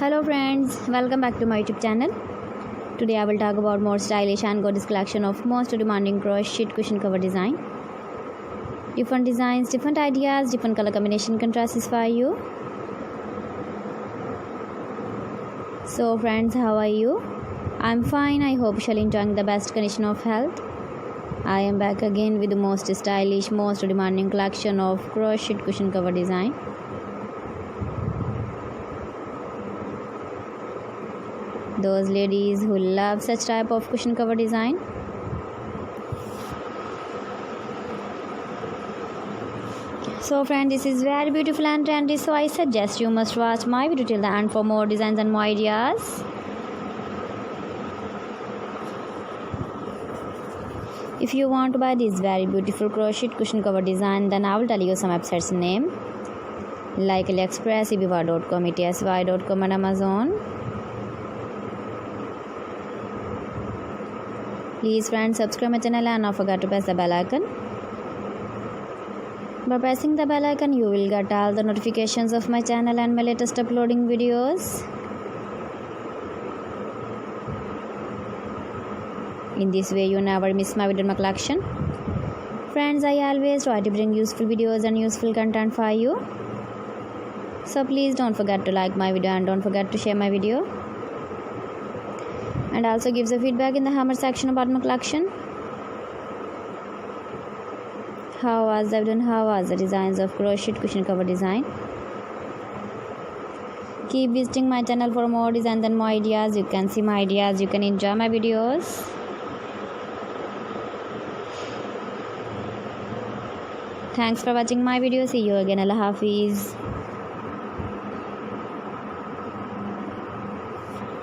Hello friends, welcome back to my YouTube channel. Today I will talk about more stylish and gorgeous collection of most demanding crochet cushion cover design. Different designs, different ideas, different color combination can satisfy you. So friends, how are you? I'm fine. I hope you shall enjoying the best condition of health. I am back again with the most stylish, most demanding collection of crochet cushion cover design. Those ladies who love such type of cushion cover design. So friend, this is very beautiful and trendy, so I suggest you must watch my video till the end for more designs and more ideas. If you want to buy this very beautiful crochet cushion cover design, then I will tell you some websites name like AliExpress, eBay.com, etsy.com and Amazon. Please friends, subscribe my channel and don't forget to press the bell icon. By pressing the bell icon, you will get all the notifications of my channel and my latest uploading videos. In this way, you never miss my video collection. Friends, I always try to bring useful videos and useful content for you. So please don't forget to like my video and don't forget to share my video. And also give the feedback in the comment section about my collection. How was the video? How was the designs of crochet cushion cover design? Keep visiting my channel for more designs and more ideas. You can see my ideas, you can enjoy my videos. Thanks for watching my video. See you again. Allah Hafiz.